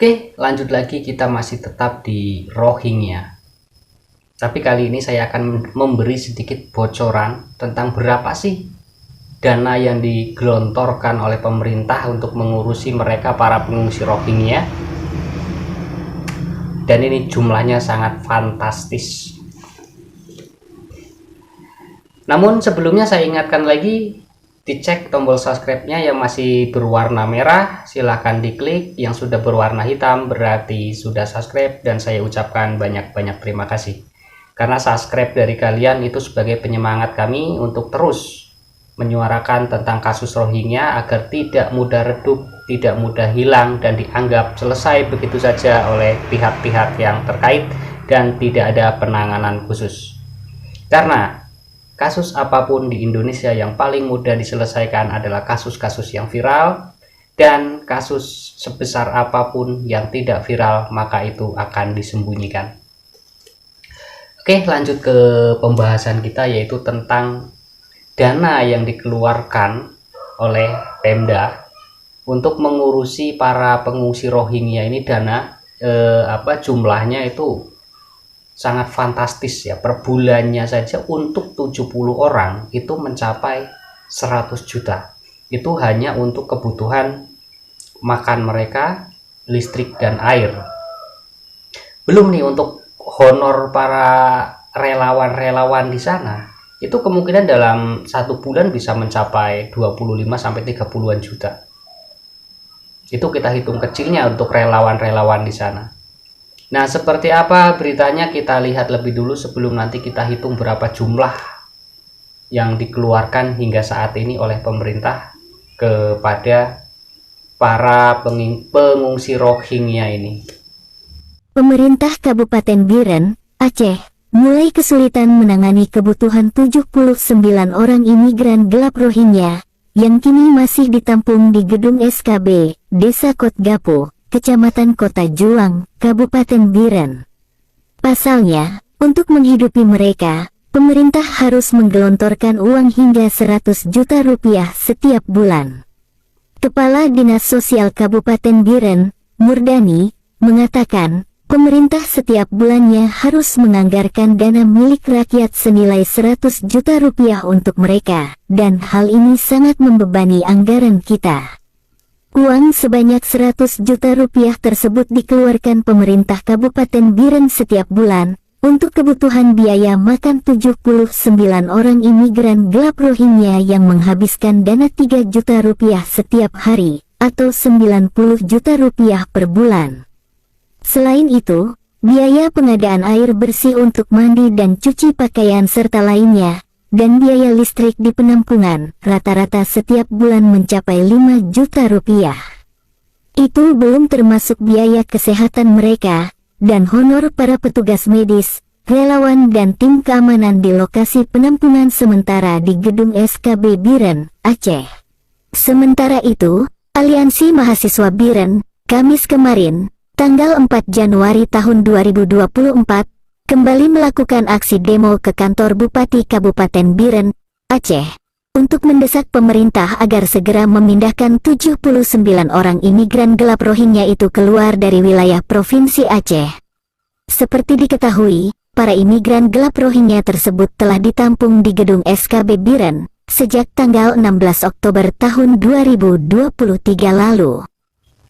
Oke, lanjut lagi, kita masih tetap di Rohingya. Tapi kali ini saya akan memberi sedikit bocoran tentang berapa sih dana yang digelontorkan oleh pemerintah untuk mengurusi mereka para pengungsi Rohingya. Dan ini jumlahnya sangat fantastis. Namun sebelumnya saya ingatkan lagi, dicek tombol subscribe-nya yang masih berwarna merah, silahkan diklik. Yang sudah berwarna hitam berarti sudah subscribe, dan saya ucapkan banyak-banyak terima kasih. Karena subscribe dari kalian itu sebagai penyemangat kami untuk terus menyuarakan tentang kasus Rohingya agar tidak mudah redup, tidak mudah hilang, dan dianggap selesai begitu saja oleh pihak-pihak yang terkait dan tidak ada penanganan khusus. Karena kasus apapun di Indonesia yang paling mudah diselesaikan adalah kasus-kasus yang viral, dan kasus sebesar apapun yang tidak viral maka itu akan disembunyikan. Oke, lanjut ke pembahasan kita, yaitu tentang dana yang dikeluarkan oleh Pemda untuk mengurusi para pengungsi Rohingya ini. Dana jumlahnya itu sangat fantastis ya. Per bulannya saja untuk 70 orang itu mencapai 100 juta. Itu hanya untuk kebutuhan makan mereka, listrik dan air. Belum nih untuk honor para relawan-relawan di sana. Itu kemungkinan dalam satu bulan bisa mencapai 25-30 juta. Itu kita hitung kecilnya untuk relawan-relawan di sana. Nah, seperti apa beritanya kita lihat lebih dulu sebelum nanti kita hitung berapa jumlah yang dikeluarkan hingga saat ini oleh pemerintah kepada para pengungsi Rohingya ini. Pemerintah Kabupaten Biren, Aceh, mulai kesulitan menangani kebutuhan 79 orang imigran gelap Rohingya yang kini masih ditampung di gedung SKB, Desa Kotgapo, Kecamatan Kota Juang, Kabupaten Biren. Pasalnya, untuk menghidupi mereka, pemerintah harus menggelontorkan uang hingga 100 juta rupiah setiap bulan. Kepala Dinas Sosial Kabupaten Biren, Murdani, mengatakan, pemerintah setiap bulannya harus menganggarkan dana milik rakyat senilai 100 juta rupiah untuk mereka, dan hal ini sangat membebani anggaran kita. Uang sebanyak 100 juta rupiah tersebut dikeluarkan pemerintah Kabupaten Biren setiap bulan untuk kebutuhan biaya makan 79 orang imigran gelap Rohingya yang menghabiskan dana 3 juta rupiah setiap hari, atau 90 juta rupiah per bulan. Selain itu, biaya pengadaan air bersih untuk mandi dan cuci pakaian serta lainnya, dan biaya listrik di penampungan, rata-rata setiap bulan mencapai 5 juta rupiah. Itu belum termasuk biaya kesehatan mereka, dan honor para petugas medis, relawan dan tim keamanan di lokasi penampungan sementara di gedung SKB Biren, Aceh. Sementara itu, Aliansi Mahasiswa Biren, Kamis kemarin, tanggal 4 Januari tahun 2024, kembali melakukan aksi demo ke kantor Bupati Kabupaten Biren, Aceh, untuk mendesak pemerintah agar segera memindahkan 79 orang imigran gelap Rohingya itu keluar dari wilayah Provinsi Aceh. Seperti diketahui, para imigran gelap Rohingya tersebut telah ditampung di gedung SKB Biren sejak tanggal 16 Oktober tahun 2023 lalu.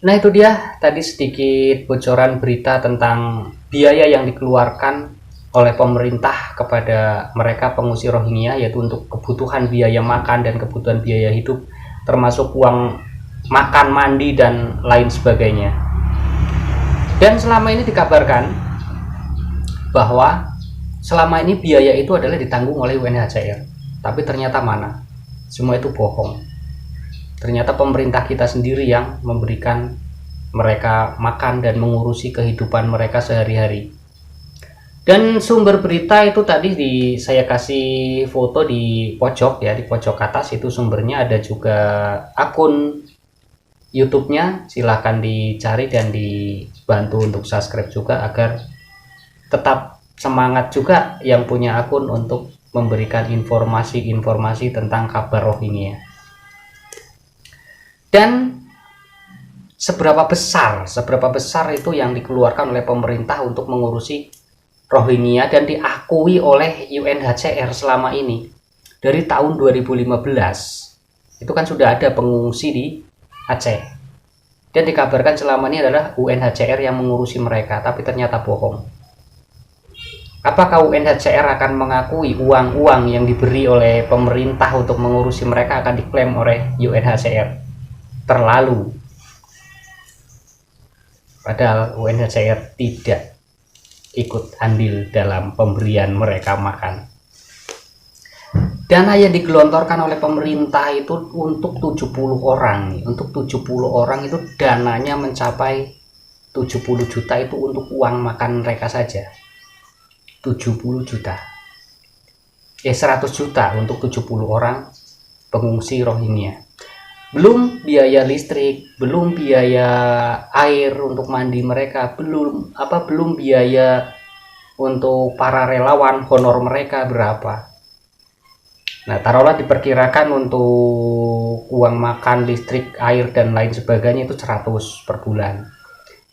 Nah, itu dia tadi sedikit bocoran berita tentang biaya yang dikeluarkan oleh pemerintah kepada mereka pengungsi Rohingya, yaitu untuk kebutuhan biaya makan dan kebutuhan biaya hidup, termasuk uang makan, mandi, dan lain sebagainya. Dan selama ini dikabarkan bahwa selama ini biaya itu adalah ditanggung oleh UNHCR, tapi ternyata mana? Semua itu bohong. Ternyata pemerintah kita sendiri yang memberikan mereka makan dan mengurusi kehidupan mereka sehari-hari. Dan sumber berita itu tadi saya kasih foto di pojok ya, di pojok atas itu sumbernya. Ada juga akun YouTube-nya, silahkan dicari dan dibantu untuk subscribe juga agar tetap semangat juga yang punya akun untuk memberikan informasi-informasi tentang kabar Rohingya. Dan seberapa besar itu yang dikeluarkan oleh pemerintah untuk mengurusi Rohingya dan diakui oleh UNHCR selama ini. Dari tahun 2015 itu kan sudah ada pengungsi di Aceh, dan dikabarkan selama ini adalah UNHCR yang mengurusi mereka, tapi ternyata bohong. Apakah UNHCR akan mengakui uang-uang yang diberi oleh pemerintah untuk mengurusi mereka akan diklaim oleh UNHCR? Terlalu. Padahal UNHCR tidak ikut andil dalam pemberian mereka makan. Dana yang digelontorkan oleh pemerintah itu untuk 70 orang. Untuk 70 orang itu dananya mencapai 70 juta itu untuk uang makan mereka saja. 70 juta. 100 juta untuk 70 orang pengungsi Rohingya. Belum biaya listrik, belum biaya air untuk mandi mereka, belum biaya untuk para relawan, honor mereka berapa. Nah, taruhlah diperkirakan untuk uang makan, listrik, air dan lain sebagainya itu 100 per bulan.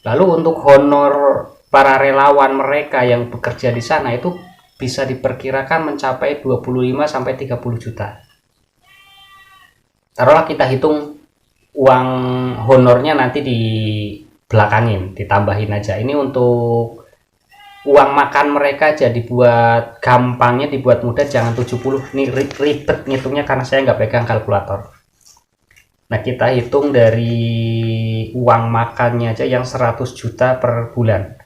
Lalu untuk honor para relawan mereka yang bekerja di sana itu bisa diperkirakan mencapai 25 sampai 30 juta. Taruhlah kita hitung uang honornya nanti di belakangin, ditambahin aja. Ini untuk uang makan mereka aja dibuat gampangnya, dibuat mudah, jangan 70. Ini ribet ngitungnya karena saya nggak pegang kalkulator. Nah, kita hitung dari uang makannya aja yang 100 juta per bulan.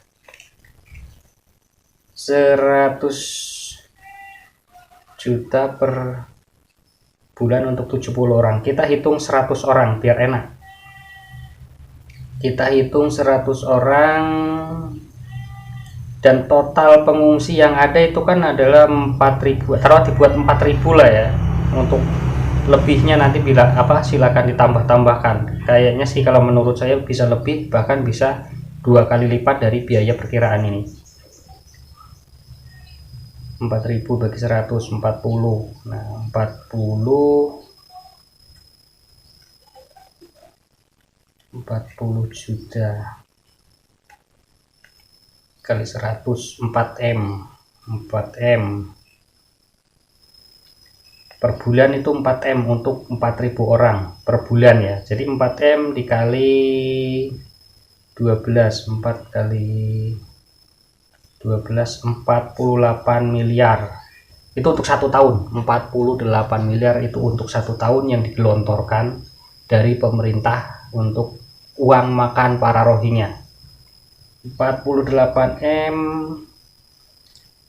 100 juta per bulan untuk 70 orang. Kita hitung 100 orang biar enak. Kita hitung 100 orang dan total pengungsi yang ada itu kan adalah 4.000. Taruh dibuat 4.000 lah ya. Untuk lebihnya nanti bila silakan ditambah-tambahkan. Kayaknya sih kalau menurut saya bisa lebih, bahkan bisa 2 kali lipat dari biaya perkiraan ini. 4.000 bagi 100, 40. Nah, 40 juta kali 100, 4M per bulan itu 4M untuk 4.000 orang per bulan ya. Jadi 4M dikali 12, 4 kali 12, 48 miliar itu untuk 1 tahun. 48 miliar itu untuk 1 tahun yang digelontorkan dari pemerintah untuk uang makan para Rohingya. 48M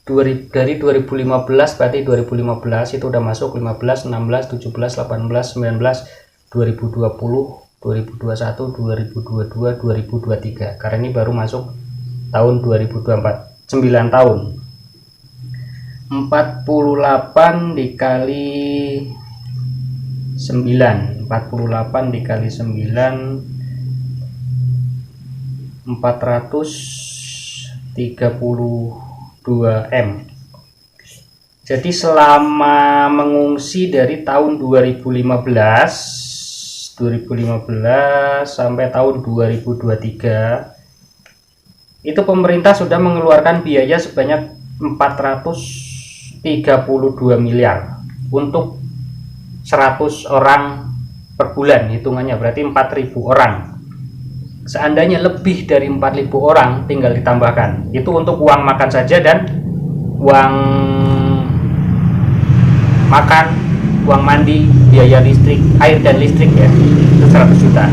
dari 2015, berarti 2015 itu udah masuk 15, 16, 17, 18, 19, 2020, 2021, 2022, 2023. Karena ini baru masuk tahun 2024, 9 tahun. 48 dikali 9, 48 dikali 9, 432M. Jadi selama mengungsi dari tahun 2015 sampai tahun 2023 itu pemerintah sudah mengeluarkan biaya sebanyak 432 miliar untuk 100 orang per bulan, hitungannya berarti 4.000 orang. Seandainya lebih dari 4.000 orang tinggal ditambahkan. Itu untuk uang makan saja dan uang makan, uang mandi, biaya listrik, air dan listrik ya. Itu 100 juta.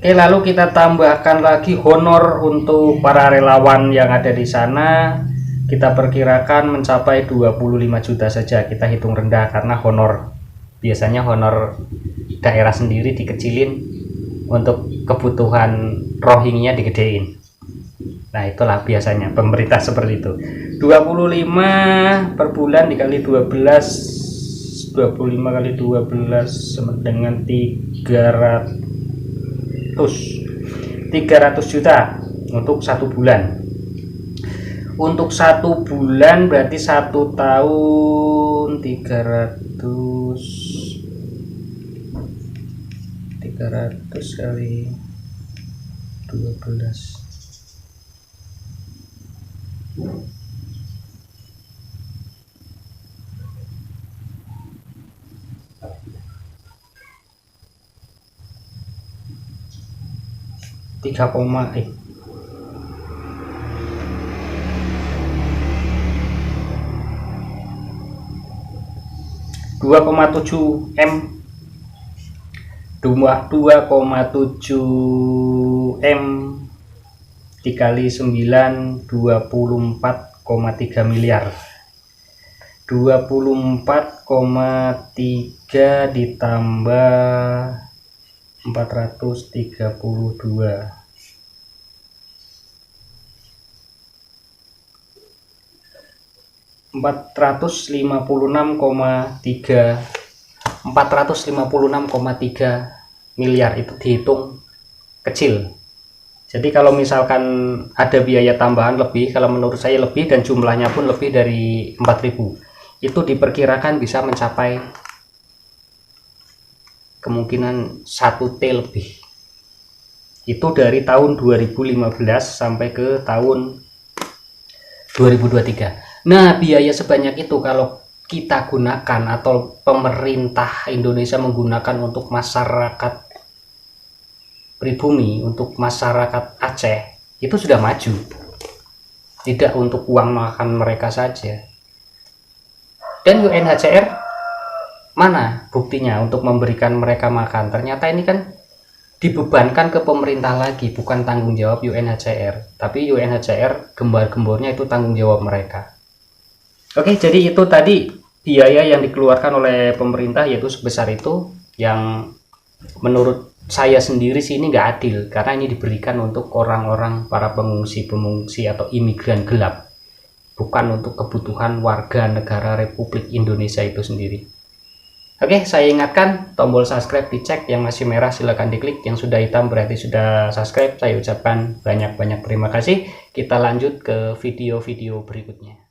Oke, lalu kita tambahkan lagi honor untuk para relawan yang ada di sana. Kita perkirakan mencapai 25 juta saja. Kita hitung rendah karena honor, biasanya honor daerah sendiri dikecilin, untuk kebutuhan Rohingya digedein. Nah, itulah biasanya pemerintah seperti itu. 25 per bulan dikali 12, 25 kali 12 sama dengan 300 juta untuk 1 bulan. Untuk 1 bulan berarti 1 tahun 300 kali 12. Tiga koma 2,7 M, 2,7 M dikali 9, 24,3 miliar. 24,3 ditambah 432, 456,3 miliar. Itu dihitung kecil. Jadi kalau misalkan ada biaya tambahan lebih, kalau menurut saya lebih dan jumlahnya pun lebih dari 4.000, itu diperkirakan bisa mencapai kemungkinan 1T lebih. Itu dari tahun 2015 sampai ke tahun 2023. Nah, biaya sebanyak itu kalau kita gunakan atau pemerintah Indonesia menggunakan untuk masyarakat pribumi, untuk masyarakat Aceh, itu sudah maju. Tidak untuk uang makan mereka saja. Dan UNHCR mana buktinya untuk memberikan mereka makan? Ternyata ini kan dibebankan ke pemerintah lagi, bukan tanggung jawab UNHCR, tapi UNHCR gembar-gembornya itu tanggung jawab mereka. Oke, jadi itu tadi biaya yang dikeluarkan oleh pemerintah, yaitu sebesar itu, yang menurut saya sendiri sih ini nggak adil, karena ini diberikan untuk orang-orang para pengungsi atau imigran gelap, bukan untuk kebutuhan warga negara Republik Indonesia itu sendiri. Oke, saya ingatkan tombol subscribe dicek, yang masih merah silahkan diklik, yang sudah hitam berarti sudah subscribe. Saya ucapkan banyak-banyak terima kasih. Kita lanjut ke video-video berikutnya.